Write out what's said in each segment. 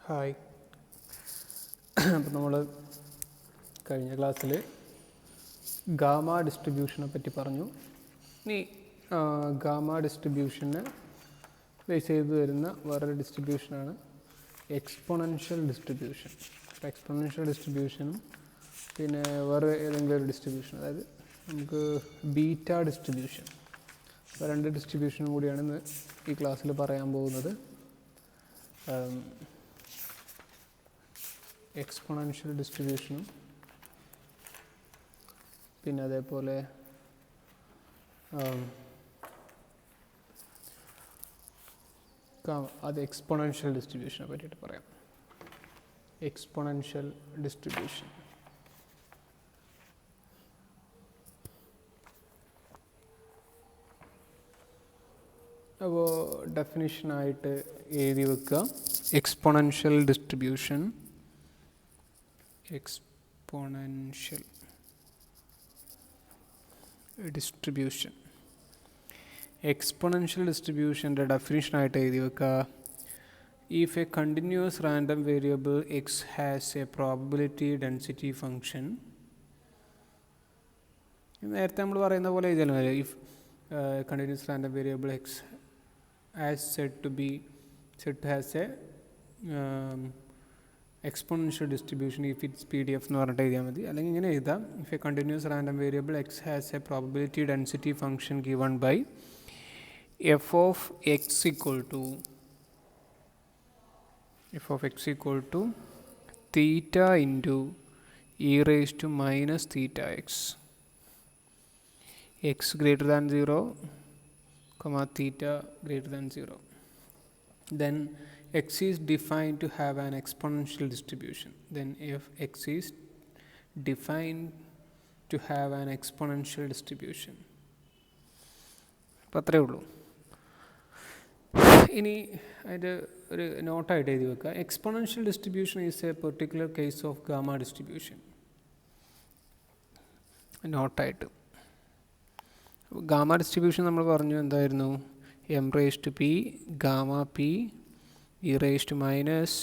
Hi. അപ്പോൾ നമ്മൾ കഴിഞ്ഞ ക്ലാസ്സിൽ ഗാമ ഡിസ്ട്രിബ്യൂഷനെ പറ്റി പറഞ്ഞു. ഇനി ഗാമ ഡിസ്ട്രിബ്യൂഷനെ ബേസ് ചെയ്ത് വരുന്ന വേറൊരു ഡിസ്ട്രിബ്യൂഷനാണ് എക്സ്പൊണൻഷ്യൽ ഡിസ്ട്രിബ്യൂഷൻ. അപ്പോൾ എക്സ്പൊണൻഷ്യൽ ഡിസ്ട്രിബ്യൂഷനും പിന്നെ വേറെ ഏതെങ്കിലും ഒരു ഡിസ്ട്രിബ്യൂഷൻ, അതായത് നമുക്ക് ബീറ്റ ഡിസ്ട്രിബ്യൂഷൻ, അപ്പോൾ രണ്ട് ഡിസ്ട്രിബ്യൂഷനും കൂടിയാണ് ഇന്ന് ഈ ക്ലാസ്സിൽ പറയാൻ പോകുന്നത്. എക്സ്പൊണൻഷ്യൽ ഡിസ്ട്രിബ്യൂഷനും പിന്നെ അതേപോലെ അത് എക്സ്പൊണൻഷ്യൽ ഡിസ്ട്രിബ്യൂഷനെ പറ്റിയിട്ട് പറയാം. എക്സ്പൊണൻഷ്യൽ ഡിസ്ട്രിബ്യൂഷൻ അപ്പോൾ ഡെഫിനിഷനായിട്ട് എഴുതി വെക്കുക. എക്സ്പൊണൻഷ്യൽ ഡിസ്ട്രിബ്യൂഷൻ എക്സ്പൊണൻഷ്യൽ ഡിസ്ട്രിബ്യൂഷൻ്റെ ഡെഫിനിഷനായിട്ട് എഴുതി വെക്കുക. If a continuous random variable X has A probability density function, നേരത്തെ നമ്മൾ പറയുന്ന പോലെ എഴുതിയാലും മതി. If continuous random variable X has said to has a exponential distribution if it's PDF എന്ന് പറഞ്ഞിട്ട് എഴുതിയാൽ മതി. അല്ലെങ്കിൽ ഇങ്ങനെ എഴുതാം: if a continuous random variable x has a probability density function given by f of x equal to theta into e raised to minus theta x greater than 0 comma theta greater than 0, then x is defined to have an exponential distribution. Then if x is defined to have an exponential distribution, അപ്പോൾ അത്രയേ ഉള്ളൂ. ഇനി അതിൻ്റെ ഒരു നോട്ടായിട്ട് എഴുതി വെക്കുക: exponential distribution is a particular case of gamma distribution. നോട്ടായിട്ട് ഗാമ ഡിസ്ട്രിബ്യൂഷൻ നമ്മൾ പറഞ്ഞു എന്തായിരുന്നു? M raise to P gamma P E raise to minus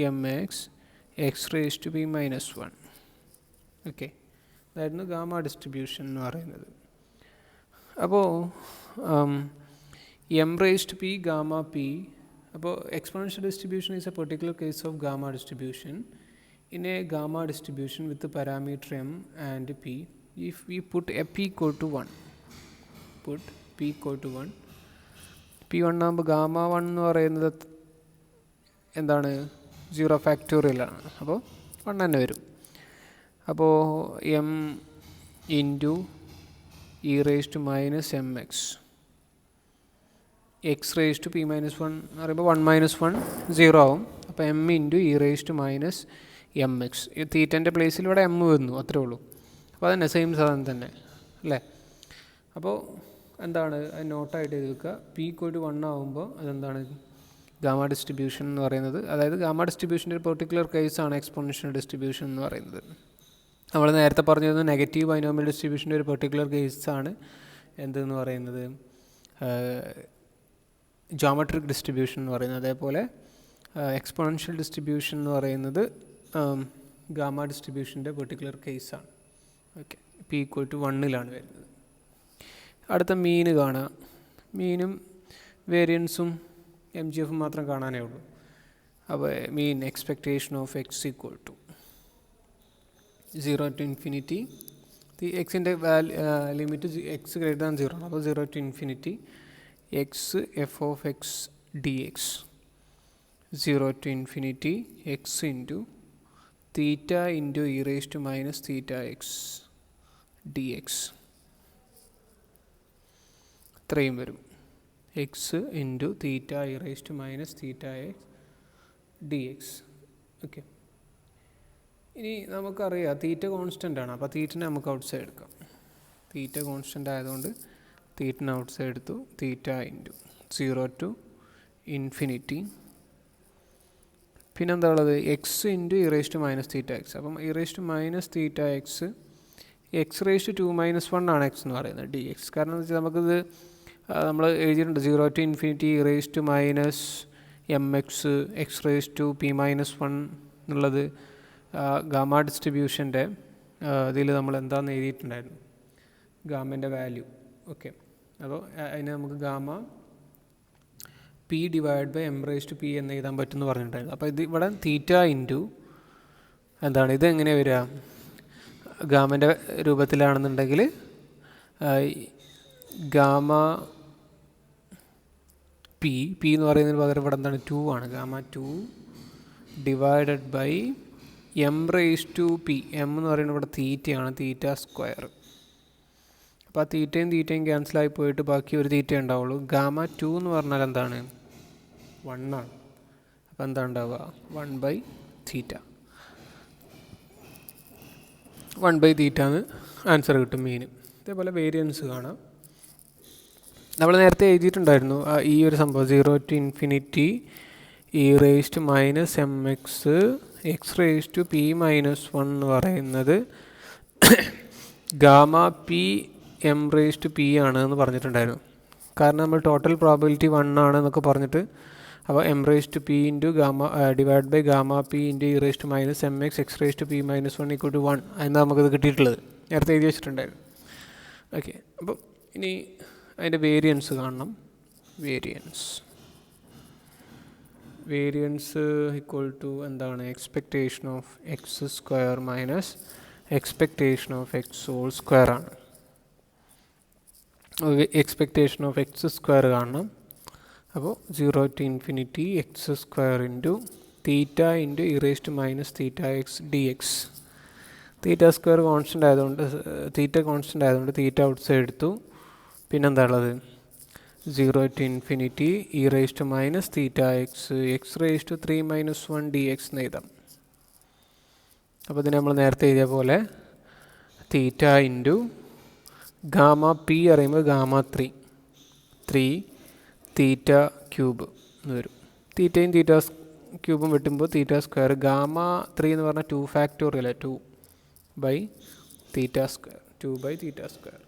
M X X raise to P minus 1. Okay, അതായിരുന്നു ഗാമ ഡിസ്ട്രിബ്യൂഷൻ എന്ന് പറയുന്നത്. അപ്പോൾ M raise to P gamma P, അപ്പോൾ exponential distribution is a particular case of gamma distribution in a gamma distribution with the parameter m and p if we put a p equal to 1. Put p equal to 1. p1 ആകുമ്പോൾ gamma 1 എന്ന് പറയുന്നത് എന്താണ്? 0 ഫാക്ടോറിയലാണ്. അപ്പോൾ 1 തന്നെ വരും. അപ്പോൾ M into E raise to minus M X X raise to P minus 1 എന്ന് പറയുമ്പോൾ 1 മൈനസ് 1 0 ആവും. അപ്പോൾ M into E raise to minus M X, ഈ തീറ്റൻ്റെ പ്ലേസിൽ ഇവിടെ എം വന്നു, അത്രേ ഉള്ളൂ. അപ്പോൾ അതന്നെ സെയിം സാധനം തന്നെ അല്ലേ? അപ്പോൾ എന്താണ് അത് നോട്ടായിട്ട് എഴുതി വെക്കുക. പി ഈക്വൽ ടു 1 ആകുമ്പോൾ അതെന്താണ്? ഗാമ ഡിസ്ട്രിബ്യൂഷൻ എന്ന് പറയുന്നത്. അതായത് ഗാമ ഡിസ്ട്രിബ്യൂഷൻ്റെ ഒരു പെർട്ടിക്കുലർ കേസാണ് എക്സ്പൊണൻഷ്യൽ ഡിസ്ട്രിബ്യൂഷൻ എന്ന് പറയുന്നത്. നമ്മൾ നേരത്തെ പറഞ്ഞിരുന്നത് നെഗറ്റീവ് ബൈനോമിയൽ ഡിസ്ട്രിബ്യൂഷൻ്റെ ഒരു പെർട്ടിക്കുലർ കേസാണ് എന്തെന്ന് പറയുന്നത്? ജോമെട്രിക് ഡിസ്ട്രിബ്യൂഷൻ എന്ന് പറയുന്നത്. അതേപോലെ എക്സ്പൊണൻഷ്യൽ ഡിസ്ട്രിബ്യൂഷൻ എന്ന് പറയുന്നത് ഗാമ ഡിസ്ട്രിബ്യൂഷൻ്റെ പെർട്ടിക്കുലർ കേസാണ്. ഓക്കെ, പി ഈക്വൽ ടു 1ലാണ് വരുന്നത്. അടുത്ത മീന് കാണുക. മീനും വേരിയൻസും എം ജി എഫും മാത്രം കാണാനേ ഉള്ളൂ. അപ്പോൾ mean expectation of X equal to 0 to infinity. എക്സിൻ്റെ ലിമിറ്റ് എക്സ് ഗ്രേറ്റർ ദാൻ 0 ആണ്. അപ്പോൾ 0 to infinity X F of X D X 0 to infinity X into theta into E raise to minus theta X D X. ഇത്രയും വരും. X into theta E raise to minus theta X D X. Okay, ഇനി നമുക്കറിയാം തീറ്റ constant ആണ്. അപ്പോൾ തീറ്റനെ നമുക്ക് out side എടുക്കാം. തീറ്റ constant ആയതുകൊണ്ട് തീറ്റനെ out side എടുത്തു. തീറ്റ ഇൻറ്റു 0 to infinity, പിന്നെന്താ ഉള്ളത്? X into E raise to minus theta x. അപ്പം e raise to minus theta X X raise to 2 minus 1 ആണ് എക്സ് എന്ന് പറയുന്നത് ഡി എക്സ്. കാരണം എന്താ വെച്ചാൽ നമുക്കിത് നമ്മൾ എഴുതിയിട്ടുണ്ട് 0 to infinity e raised to minus M X X raise to P minus one എന്നുള്ളത് ഗാമ ഡിസ്ട്രിബ്യൂഷൻ്റെ ഇതിൽ നമ്മൾ എന്താണെന്ന് എഴുതിയിട്ടുണ്ടായിരുന്നു, ഗാമൻ്റെ വാല്യൂ. ഓക്കെ, അപ്പോൾ അതിന് നമുക്ക് gamma P divide by M raise to P എന്ന് എഴുതാൻ പറ്റുമെന്ന് പറഞ്ഞിട്ടുണ്ടായിരുന്നു. അപ്പോൾ ഇത് ഇവിടെ തീറ്റ ഇൻറ്റു എന്താണ്, ഇത് എങ്ങനെയാണ് വരിക, ഗാമൻ്റെ രൂപത്തിലാണെന്നുണ്ടെങ്കിൽ ഗാമ പി എന്ന് പറയുന്നതിന് പകരം ഇവിടെ എന്താണ് 2 ആണ്. Gamma 2 divided by M raise to P. M എന്ന് പറയുന്നത് ഇവിടെ തീറ്റയാണ്, തീറ്റ സ്ക്വയർ. അപ്പോൾ ആ തീറ്റയും ക്യാൻസലായി പോയിട്ട് ബാക്കി ഒരു തീറ്റ ഉണ്ടാവുള്ളൂ. ഗാമ 2 എന്ന് പറഞ്ഞാൽ എന്താണ്, 1 ആണ്. അപ്പോൾ എന്താ ഉണ്ടാവുക, 1/θ. 1/θ എന്ന് ആൻസർ കിട്ടും മീൻ. ഇതേപോലെ വേരിയൻസ് കാണാം. നമ്മൾ നേരത്തെ എഴുതിയിട്ടുണ്ടായിരുന്നു ഈ ഒരു സംഭവം 0 to infinity e raised to minus mx x raised to p minus 1 എന്ന് പറയുന്നത് gamma P M raise to P ആണ് എന്ന് പറഞ്ഞിട്ടുണ്ടായിരുന്നു. കാരണം നമ്മൾ ടോട്ടൽ പ്രോബിലിറ്റി 1 ആണ് എന്നൊക്കെ പറഞ്ഞിട്ട്, അപ്പോൾ M raise to P into gamma divide by gamma P into E raise to minus M X X raise to P minus 1 equal to 1 എന്നാണ് നമുക്കത് കിട്ടിയിട്ടുള്ളത്. നേരത്തെ എഴുതി വെച്ചിട്ടുണ്ടായിരുന്നു. ഓക്കെ, അപ്പം ഇനി അതിൻ്റെ വേരിയൻസ് കാണണം. വേരിയൻസ് ഈക്വൽ ടു എന്താണ്, expectation of X square minus expectation of X whole square ആണ്. എക്സ്പെക്റ്റേഷൻ ഓഫ് എക്സ് സ്ക്വയർ കാണണം. അപ്പോൾ 0 to infinity X square into theta into E raise to minus theta X D X. Theta square constant ആയതുകൊണ്ട് theta out side എടുത്തു. പിന്നെന്താ ഉള്ളത്, 0 to infinity E raise to minus theta X X raise to 3 minus 1 D X എന്ന് എഴുതാം. അപ്പോൾ ഇതിന് നമ്മൾ നേരത്തെ എഴുതിയ പോലെ തീറ്റ ഇൻറ്റു ഗാമ പി അറിയുമ്പോൾ ഗാമ 3 തീറ്റ ക്യൂബ് എന്ന് വരും. തീറ്റയും തീറ്റ ക്യൂബും വെട്ടുമ്പോൾ തീറ്റ സ്ക്വയർ. ഗാമ 3 എന്ന് പറഞ്ഞാൽ 2 ഫാക്ടോറിയൽ 2/θ സ്ക്വയർ.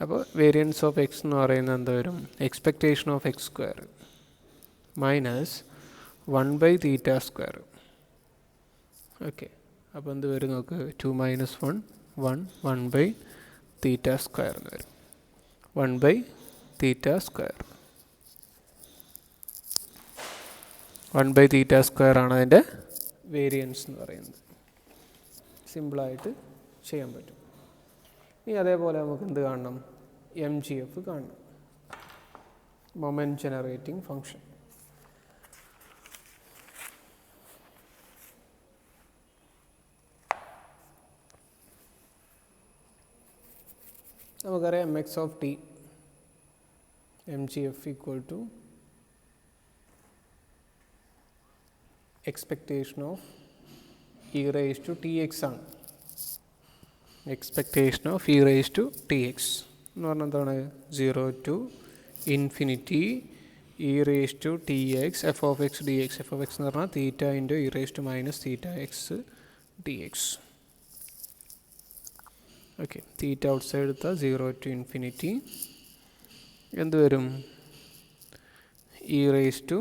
അപ്പോൾ വേരിയൻസ് ഓഫ് എക്സ് എന്ന് പറയുന്നത് എന്താ വരും, expectation of X square minus 1/θ square. Okay, അപ്പോൾ എന്ത് വരും നോക്ക്, 2 മൈനസ് 1 1/θ സ്ക്വയർ എന്ന് വരും. 1/θ സ്ക്വയർ 1/θ സ്ക്വയർ ആണ് അതിൻ്റെ വേരിയൻസ് എന്ന് പറയുന്നത്. സിമ്പിളായിട്ട് ചെയ്യാൻ പറ്റും. ഇനി അതേപോലെ നമുക്ക് എന്ത് കാണണം, എം ജി എഫ് കാണണം, മൊമെൻറ്റ് ജനറേറ്റിംഗ് ഫംഗ്ഷൻ. നമുക്കറിയാം M x of t M G F equal to expectation of e raise to t x ആണ്. Expectation of e raise to t X എന്ന് പറഞ്ഞാൽ എന്താണ്, 0 to infinity E raise to t x F of X D x. F of x എന്ന് പറഞ്ഞാൽ theta into E raise to minus theta X D X. Okay, theta out side എടുത്താൽ 0 to infinity എന്ത് വരും, E raise to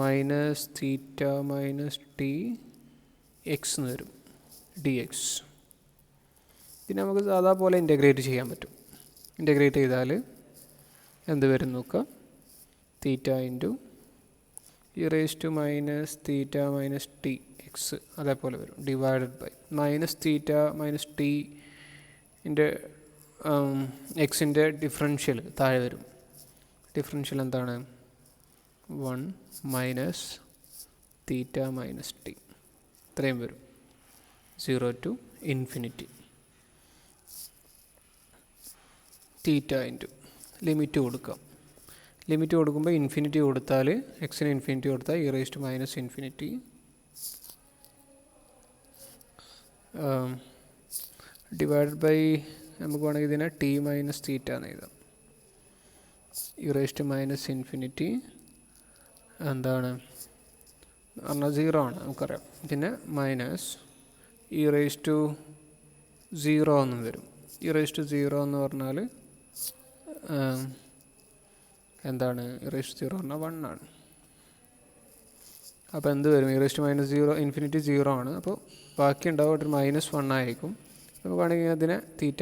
minus theta minus T X എന്ന് വരും D X. ഇതിന് നമുക്ക് സാധാ പോലെ ഇൻ്റഗ്രേറ്റ് ചെയ്യാൻ പറ്റും. ഇൻ്റഗ്രേറ്റ് ചെയ്താൽ എന്ത് വരും നോക്കാം, theta into E raise to minus theta minus T x അതേപോലെ വരും divided by minus theta minus ടിൻ്റെ എക്സിൻ്റെ ഡിഫറൻഷ്യൽ താഴെ വരും. ഡിഫറൻഷ്യൽ എന്താണ്, 1 മൈനസ് തീറ്റ മൈനസ് ടി ഇത്രയും വരും. 0 to infinity theta into limit കൊടുക്കാം. ലിമിറ്റ് കൊടുക്കുമ്പോൾ ഇൻഫിനിറ്റി കൊടുത്താൽ എക്സിന് ഇൻഫിനിറ്റി കൊടുത്താൽ E raise to minus infinity divide by നമുക്ക് വേണമെങ്കിൽ ഇതിനെ ടി മൈനസ് തീറ്റ എന്ന് എഴുതാം. E raise to minus infinity എന്താണ് പറഞ്ഞാൽ 0 ആണ് നമുക്കറിയാം. പിന്നെ മൈനസ് ഇ റേസ് ടു 0 എന്ന് വരും. ഇ റേസ് ടു 0 എന്ന് പറഞ്ഞാൽ എന്താണ് e⁻0 പറഞ്ഞാൽ 1 ആണ്. അപ്പോൾ എന്ത് വരും? e⁻0 ഇൻഫിനിറ്റി 0 ആണ്. അപ്പോൾ ബാക്കി ഉണ്ടാവും ഒരു -1 ആയിരിക്കും. നമുക്ക് വേണമെങ്കിൽ അതിനെ θ-t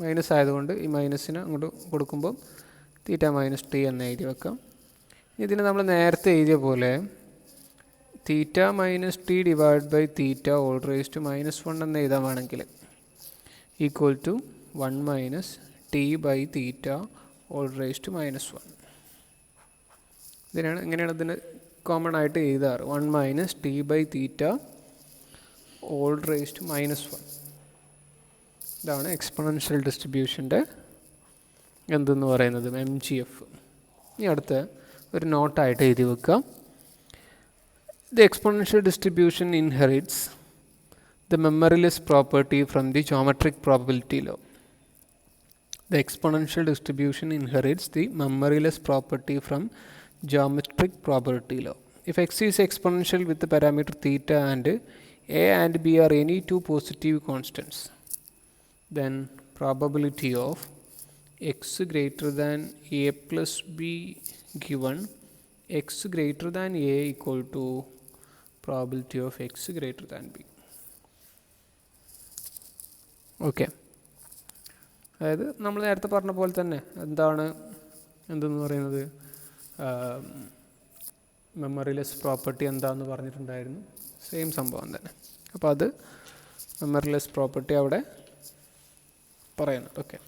മൈനസ് ആയതുകൊണ്ട് ഈ മൈനസിനെ അങ്ങോട്ട് കൊടുക്കുമ്പോൾ θ-t എന്ന് എഴുതി വെക്കാം. ഇതിന് നമ്മൾ നേരത്തെ എഴുതിയ പോലെ θ-t divide by θ whole raise to -1 എന്ന് എഴുതാൻ വേണമെങ്കിൽ equal to 1 - t by θ whole raise to -1. ഇങ്ങനെയാണ് ഇതിന് കോമൺ ആയിട്ട് എഴുതാറ്. 1 - t by θ whole raise to -1. ഇതാണ് എക്സ്പോണൻഷ്യൽ ഡിസ്ട്രിബ്യൂഷൻ്റെ എന്തെന്ന് പറയുന്നത്, MGF. ഇനി അടുത്ത ഒരു നോട്ടായിട്ട് എഴുതി വെക്കാം. The exponential distribution inherits the memoryless property from the geometric probability law. The exponential distribution inherits the memoryless property from geometric probability law. If x is exponential with the parameter theta and a and b are any two positive constants, then probability of x greater than a plus b given x greater than a equal to probability of x greater than b. Okay. അതായത് നമ്മൾ നേരത്തെ പറഞ്ഞ പോലെ തന്നെ എന്തെന്ന് പറയുന്നത്, മെമ്മറിലെസ് property എന്താണെന്ന് പറഞ്ഞിട്ടുണ്ടായിരുന്നു. സെയിം സംഭവം തന്നെ. അപ്പോൾ അത് മെമ്മറിലെസ് പ്രോപ്പർട്ടി അവിടെ പറയുന്നത്. ഓക്കെ.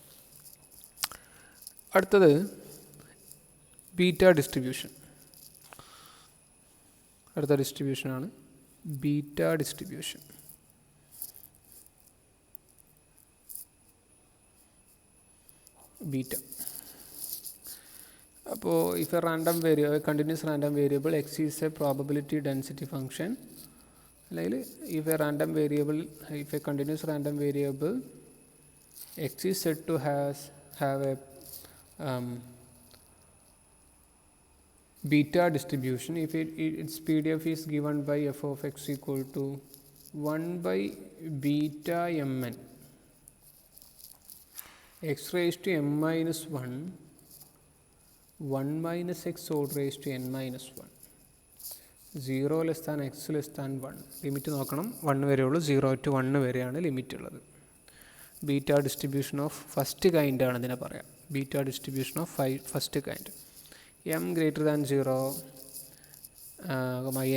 അടുത്തത് ബീറ്റ ഡിസ്ട്രിബ്യൂഷൻ. അടുത്ത ഡിസ്ട്രിബ്യൂഷനാണ് ബീറ്റ ഡിസ്ട്രിബ്യൂഷൻ. ബീറ്റ. അപ്പോൾ if a continuous random variable x is a probability density function, അല്ലെങ്കിൽ if a continuous random variable x is said to have a beta distribution if its PDF is given by f of x equal to 1 by beta mn x raised to m minus 1 1 minus x whole raised to n minus 1 0 less than x less than 1. Limit നോക്കണം. 1 വരെയുള്ളൂ. 0 to 1 വരെയാണ് limit ഉള്ളത്. Beta distribution of first kind ആണ് ഇതിനെ പറയാം. Beta distribution of first kind. m greater than 0,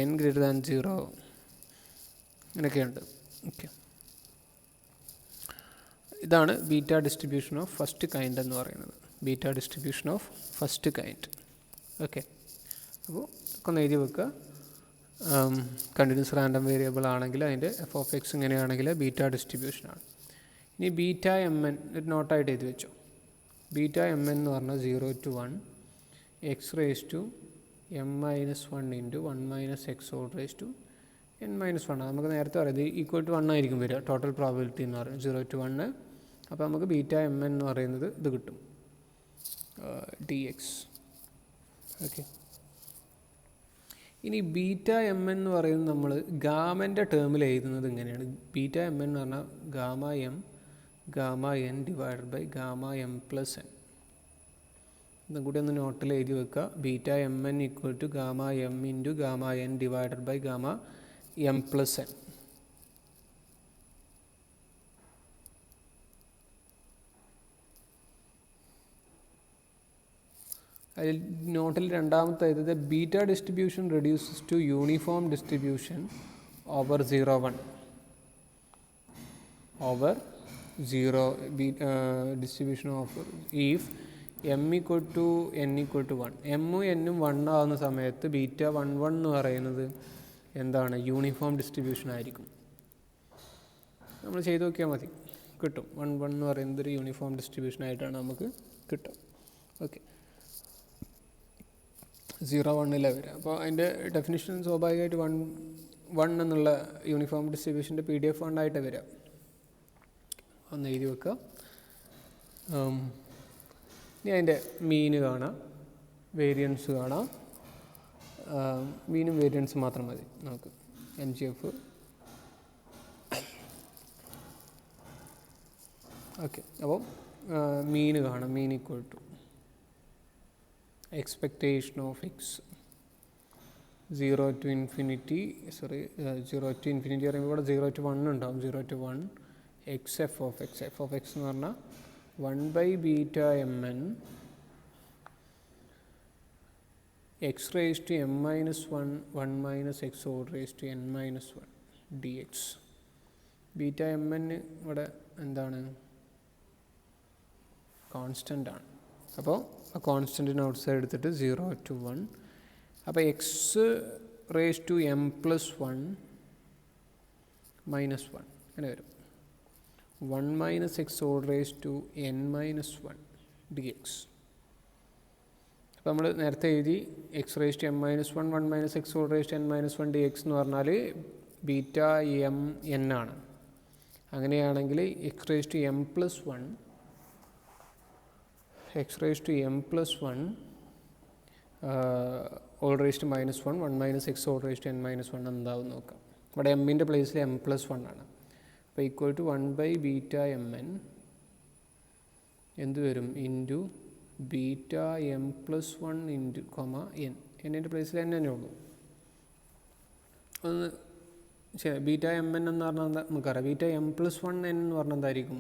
n greater than 0 അങ്ങനെയൊക്കെയുണ്ട്. Okay. ഇതാണ് beta distribution of first kind എന്ന് പറയുന്നത്. Beta distribution of first kind. Okay. അപ്പോൾ ഒക്കെ ഒന്ന് എഴുതി വെക്കുക. കണ്ടിന്യൂസ് റാൻഡം വേരിയബിൾ ആണെങ്കിൽ അതിൻ്റെ എഫ് ഓഫ് എക്സ് ഇങ്ങനെയാണെങ്കിൽ ബീറ്റ ഡിസ്ട്രിബ്യൂഷനാണ്. ഇനി ബീറ്റ എം എൻ ഒരു നോട്ടായിട്ട് എഴുതി വെച്ചോ. ബീറ്റ എം എൻ എന്ന് പറഞ്ഞാൽ 0 to 1 x raised to m minus 1 into 1 minus x whole raised to n minus 1. നമുക്ക് നേരത്തെ പറയുന്നത് ഈക്വൽ ടു 1 ആയിരിക്കും വരിക. ടോട്ടൽ പ്രോബിലിറ്റി എന്ന് പറയുന്നത് 0 to 1. അപ്പോൾ നമുക്ക് ബീറ്റ എം എൻ എന്ന് പറയുന്നത് ഇത് കിട്ടും, dx. ഓക്കെ. ഇനി ബീറ്റ എം എൻ എന്ന് പറയുന്നത് നമ്മൾ ഗാമൻ്റെ ടേമിൽ എഴുതുന്നത് ഇങ്ങനെയാണ്. ബീറ്റ എം എൻ എന്ന് പറഞ്ഞാൽ gamma N divided by gamma M plus N. ഇതും കൂടി ഒന്ന് നോട്ടിൽ എഴുതി വെക്കുക. Beta M N equal to gamma M into gamma N divided by gamma M plus N. അതിൽ നോട്ടിൽ രണ്ടാമത്തെ എഴുതുന്നത് beta distribution reduces to uniform distribution over 0 1 over 0 distribution over if m equal to n equal to 1. എമ്മും എന്നും 1 ആവുന്ന സമയത്ത് beta 1 1 എന്ന് പറയുന്നത് എന്താണ്? യൂണിഫോം ഡിസ്ട്രിബ്യൂഷൻ ആയിരിക്കും. നമ്മൾ ചെയ്ത് നോക്കിയാൽ മതി, കിട്ടും. 1 1 എന്ന് പറയുന്നത് ഒരു യൂണിഫോം ഡിസ്ട്രിബ്യൂഷൻ ആയിട്ടാണ് നമുക്ക് കിട്ടും. ഓക്കെ. 0 1 വരിക. അപ്പോൾ അതിൻ്റെ ഡെഫിനിഷൻ സ്വാഭാവികമായിട്ട് 1 1 എന്നുള്ള യൂണിഫോം ഡിസ്ട്രിബ്യൂഷൻ്റെ PDF ഫണ്ടായിട്ട് വരിക. ഒന്ന് എഴുതി വെക്കുക. ഇനി അതിൻ്റെ മീന് കാണാം, വേരിയൻസ് കാണാം. മീനും വേരിയൻസ് മാത്രം മതി നമുക്ക്. MGF. ഓക്കെ. അപ്പോൾ മീൻ കാണാം. Mean equal to expectation of X 0 to infinity, 0 to infinity പറയുമ്പോൾ ഇവിടെ 0 to 1 ഉണ്ടാവും. 0 to 1 X F of X. F of x എന്ന് പറഞ്ഞാൽ 1/βmn x raised to m minus 1 1 minus x whole raised to n minus 1 dx. Beta M N ഇവിടെ എന്താണ്? Constant ആണ്. അപ്പോൾ ആ കോൺസ്റ്റൻറ്റിന് ഔട്ട് സൈഡ് എടുത്തിട്ട് 0 to 1. അപ്പോൾ X raise to M plus 1 minus 1 അങ്ങനെ വരും. 1 minus X whole raise to N minus 1 D X. അപ്പോൾ നമ്മൾ നേരത്തെ എഴുതി X raise to M minus 1 1 minus X whole raise to N minus 1 D X എന്ന് പറഞ്ഞാൽ ബീറ്റ എം എൻ ആണ്. അങ്ങനെയാണെങ്കിൽ X raise to M plus 1 X raise to M plus 1 whole raise to minus 1 1 minus X whole raise to N minus 1 എന്താവും നോക്കാം. ഇവിടെ എമ്മിൻ്റെ പ്ലേസിൽ M plus 1 ആണ്. അപ്പോൾ ഈക്വൽ ടു 1/βmn എന്ത് വരും? Into beta m plus 1 into n. എന്നിൻ്റെ പ്ലേസിൽ എൻ തന്നെ ഉള്ളൂ. ഒന്ന് ശരി. ബീറ്റ എം എൻ എന്ന് പറഞ്ഞാൽ എന്താ നമുക്കറിയാം. ബീറ്റ എം പ്ലസ് 1 എൻ എന്ന് പറഞ്ഞാൽ എന്തായിരിക്കും?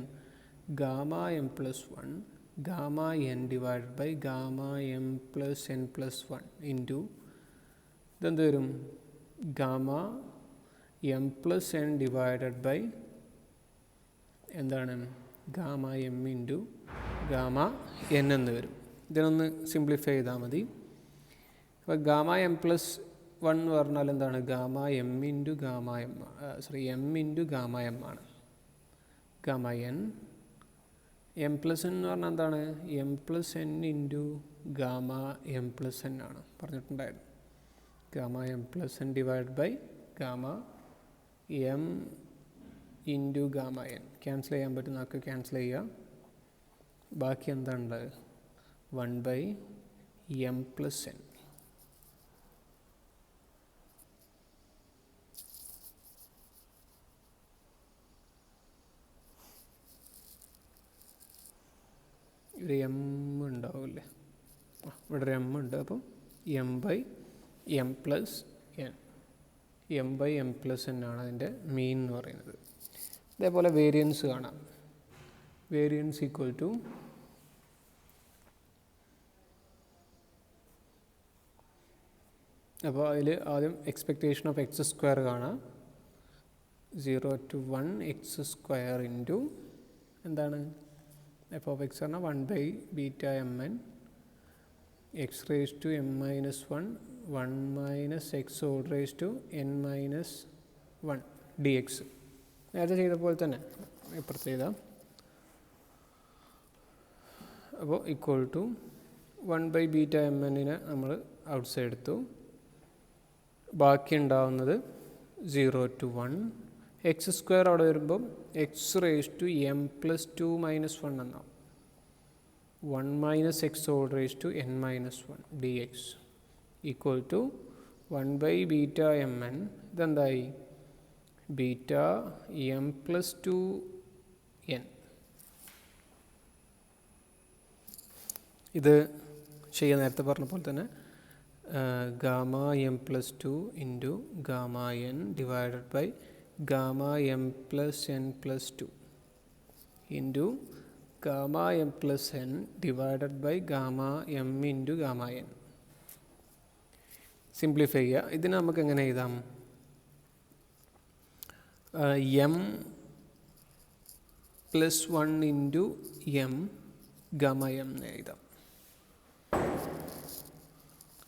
Gamma M plus 1 gamma N divided by gamma M plus N plus 1 into ഇതെന്ത് വരും? Gamma M plus n divided by എന്താണ്? Gamma M into gamma n എന്ന് വരും. ഇതിനൊന്ന് സിംപ്ലിഫൈ ചെയ്താൽ മതി. അപ്പോൾ ഗാമ എം പ്ലസ് 1 എന്ന് പറഞ്ഞാൽ എന്താണ്? Gamma M into gamma m m into gamma m ആണ്. Gamma n m plus n എന്ന് പറഞ്ഞാൽ എന്താണ്? M plus n into gamma M plus n ആണ് പറഞ്ഞിട്ടുണ്ടായിരുന്നു. Gamma M plus n divide by gamma M into gamma n. Cancel ചെയ്യാൻ പറ്റുന്നതൊക്കെ cancel ചെയ്യുക. ബാക്കി എന്താണുള്ളത്? 1/m plus N. ഒരു എം ഉണ്ടാവില്ലേ? ഇവിടെ ഒരു എം ഉണ്ട്. അപ്പം m/m plus N. m/m plus n ആണ് അതിൻ്റെ മീൻ എന്ന് പറയുന്നത്. ഇതേപോലെ വേരിയൻസ് കാണാം. വേരിയൻസ് ഈക്വൽ ടു അപ്പോൾ അതിൽ ആദ്യം എക്സ്പെക്റ്റേഷൻ ഓഫ് എക്സ് സ്ക്വയർ കാണാം. 0 to 1 എക്സ് സ്ക്വയർ ഇൻറ്റു എന്താണ്? എഫ് ഓഫ് എക്സ് പറഞ്ഞാൽ 1/βmn X raise to M minus 1 1 minus X whole raise to N minus 1 D X. നേരത്തെ ചെയ്ത പോലെ തന്നെ ഇപ്പുറത്ത് ചെയ്താൽ. അപ്പോൾ ഈക്വൽ ടു 1/βmn നമ്മൾ ഔട്ട് സൈഡ് എടുത്തു. ബാക്കി ഉണ്ടാവുന്നത് 0 to 1 എക്സ് സ്ക്വയർ അവിടെ വരുമ്പം x raise to M plus 2 minus 1 എന്നാവും. 1 minus X whole raise to N minus 1 D x equal to 1/βmn. ഇതെന്തായി? Beta m plus 2 n. ഇത് ചെയ്യാൻ നേരത്തെ പറഞ്ഞ പോലെ തന്നെ gamma M plus 2 into gamma N divided by gamma M plus N plus 2 into gamma M plus n divided by gamma M into gamma n. Simplify ചെയ്യുക. ഇതിന് നമുക്ക് എങ്ങനെ എഴുതാം? M plus 1 into M gamma M എന്ന് എഴുതാം.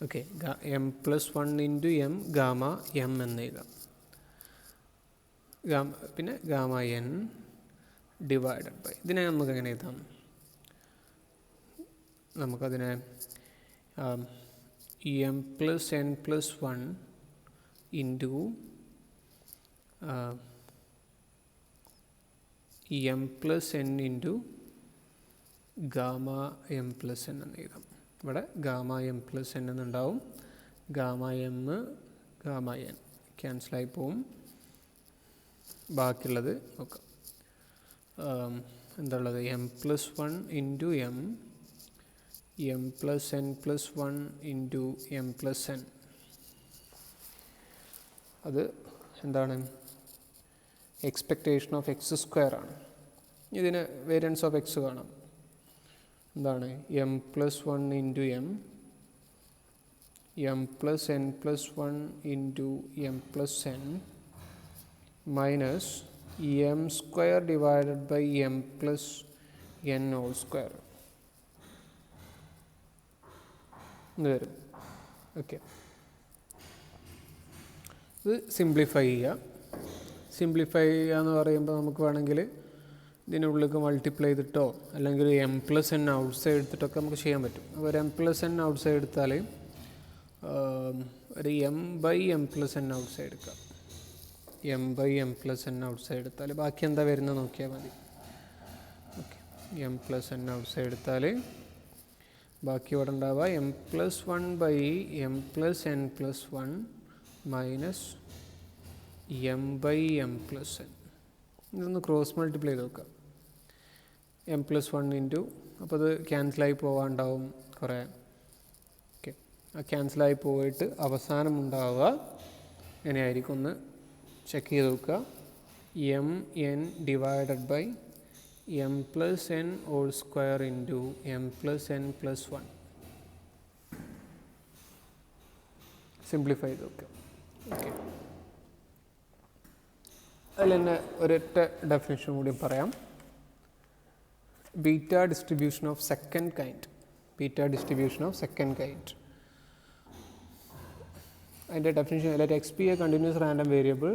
Okay. M plus 1 into M gamma M എന്ന് എഴുതാം. പിന്നെ ഗാമ എൻ ഡിവൈഡഡ് ബൈ ഇതിനെ നമുക്ക് എങ്ങനെ എഴുതാം? നമുക്കതിനെ m plus N plus 1 into M plus n into gamma M plus n എന്ന് എഴുതാം. ഇവിടെ ഗാമ എം പ്ലസ് എൻ എന്നുണ്ടാവും. ഗാമ എം ഗാമ എൻ ക്യാൻസലായി പോവും. ബാക്കിയുള്ളത് നോക്കാം. എന്തുള്ളത് m plus one into M plus N plus one into M plus n. അത് എന്താണ്? എക്സ്പെക്റ്റേഷൻ ഓഫ് എക്സ് സ്ക്വയർ ആണ്. ഇതിന് വേരിയൻസ് ഓഫ് എക്സ് കാണാം. എന്താണ്? M plus one into M plus N plus one into M plus N minus M square divided by M plus N whole square എന്ന് വരും. Okay, ഇത് simplify ചെയ്യുക. Simplify ചെയ്യുക എന്ന് പറയുമ്പോൾ നമുക്ക് വേണമെങ്കിൽ ഇതിനുള്ളിലേക്ക് മൾട്ടിപ്ലൈ ചെയ്തിട്ടോ അല്ലെങ്കിൽ m plus n outside എടുത്തിട്ടൊക്കെ നമുക്ക് ചെയ്യാൻ പറ്റും. അപ്പോൾ ഒരു m plus n outside എടുത്താൽ ഒരു m by M plus n outside എടുക്കാം. M by M plus n outside എടുത്താൽ ബാക്കി എന്താ വരുന്നത് നോക്കിയാൽ മതി. Okay, m plus n outside എടുത്താൽ ബാക്കി ഇവിടെ ഉണ്ടാവുക m plus one by M plus N plus one minus m by M plus n. ഇതൊന്ന് ക്രോസ് മൾട്ടിപ്ലൈ ചെയ്ത് നോക്കാം. എം പ്ലസ് വൺ ഇൻറ്റു, അപ്പോൾ അത് ക്യാൻസലായി പോകാണ്ടാവും കുറേ. ഓക്കെ, ആ ക്യാൻസലായി പോയിട്ട് അവസാനം ഉണ്ടാവുക എങ്ങനെയായിരിക്കും ഒന്ന് ചെക്ക് ചെയ്ത് നോക്കുക. M n divided by M plus N whole square into M plus N plus one. Simplify ചെയ്ത് നോക്കുക. ഓക്കെ, അതിൽ തന്നെ ഒരൊറ്റ ഡെഫിനിഷൻ കൂടി പറയാം. Beta distribution of second kind. Beta distribution of second kind. അതിൻ്റെ definition let x be a continuous random variable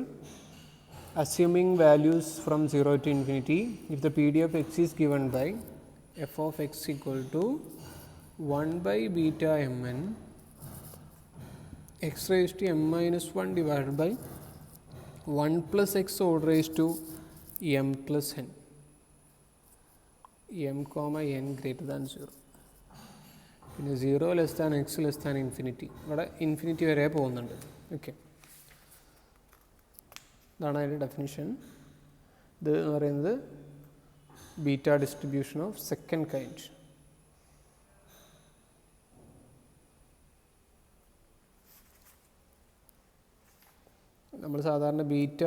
assuming values from 0 to infinity if the PD of x is given by f of x equal to 1 by beta mn x raised to m minus 1 divided by 1 plus x whole raised to m plus n, m comma n greater than 0. പിന്നെ 0 less than X less than infinity. ഇവിടെ infinity വരെ പോകുന്നുണ്ട്. Okay, ഇതാണ് അതിൻ്റെ definition. ഇത് എന്ന് പറയുന്നത് beta distribution of second kind. നമ്മൾ സാധാരണ ബീറ്റ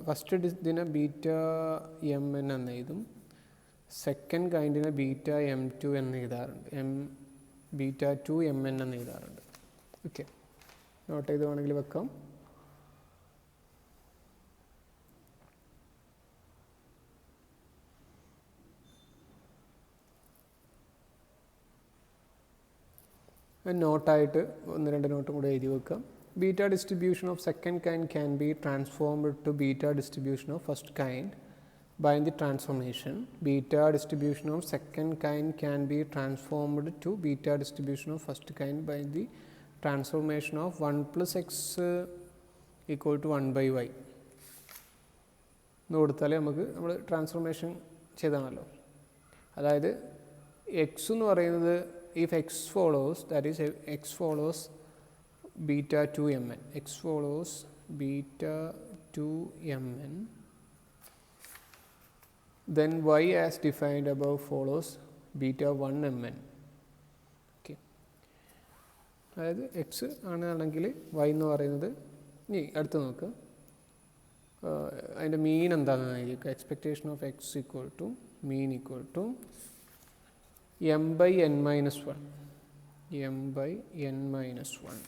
ഫസ്റ്റ് ഇതിനെ ബീറ്റ എം എൻ എന്ന് എഴുതും, സെക്കൻഡ് കൈൻഡിനെ ബീറ്റ എം ടു എന്ന് എഴുതാറുണ്ട്, ബീറ്റ ടു എം എൻ എന്ന് എഴുതാറുണ്ട്. ഓക്കെ, നോട്ട് ചെയ്ത് വേണമെങ്കിൽ വെക്കാം. നോട്ടായിട്ട് ഒന്ന് രണ്ട് നോട്ടും കൂടെ എഴുതി വെക്കാം. Beta distribution of second kind can be transformed to beta distribution of first kind by the transformation. Beta distribution of second kind can be transformed to beta distribution of first kind by the transformation of 1 plus x equal to 1 by y. എന്ന് കൊടുത്താൽ നമുക്ക് നമ്മൾ transformation ചെയ്താണല്ലോ. അതായത് X എന്ന് പറയുന്നത് if x follows, that is x follows beta 2mn, x follows beta 2mn, then y as defined above follows beta 1mn. Okay, അതായത് X ആണെങ്കിൽ y എന്ന് പറയുന്നത്, ഇനി അടുത്ത് നോക്കുക, അതിൻ്റെ മീൻ എന്താണെന്ന് ചോദിക്കുക. Expectation of X equal to mean equal to M by N minus one, M by N minus one.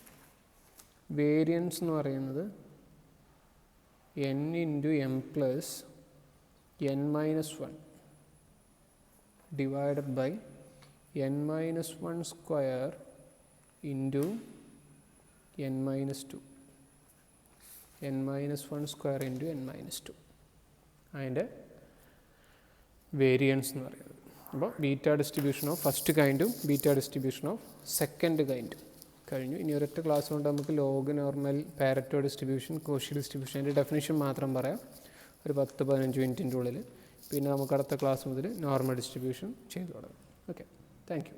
Variance എന്ന് പറയുന്നത് N into M plus n minus 1 divided by n minus 1 square into n minus 2, n minus 1 square into n minus 2 അതിൻ്റെ variance എന്ന് പറയുന്നത്. അപ്പോൾ beta distribution of first കൈൻഡും beta distribution of second കൈൻഡും കഴിഞ്ഞു. ഇനി ഒരൊറ്റ ക്ലാസ് കൊണ്ട് നമുക്ക് log normal Pareto distribution Cauchy distribution അതിൻ്റെ ഡെഫിനിഷൻ മാത്രം പറയാം ഒരു 10-15 മിനിറ്റിൻ്റെ ഉള്ളിൽ. പിന്നെ നമുക്ക് അടുത്ത ക്ലാസ് മുതൽ നോർമൽ ഡിസ്ട്രിബ്യൂഷൻ ചെയ്തു തുടങ്ങാം. Okay, thank you.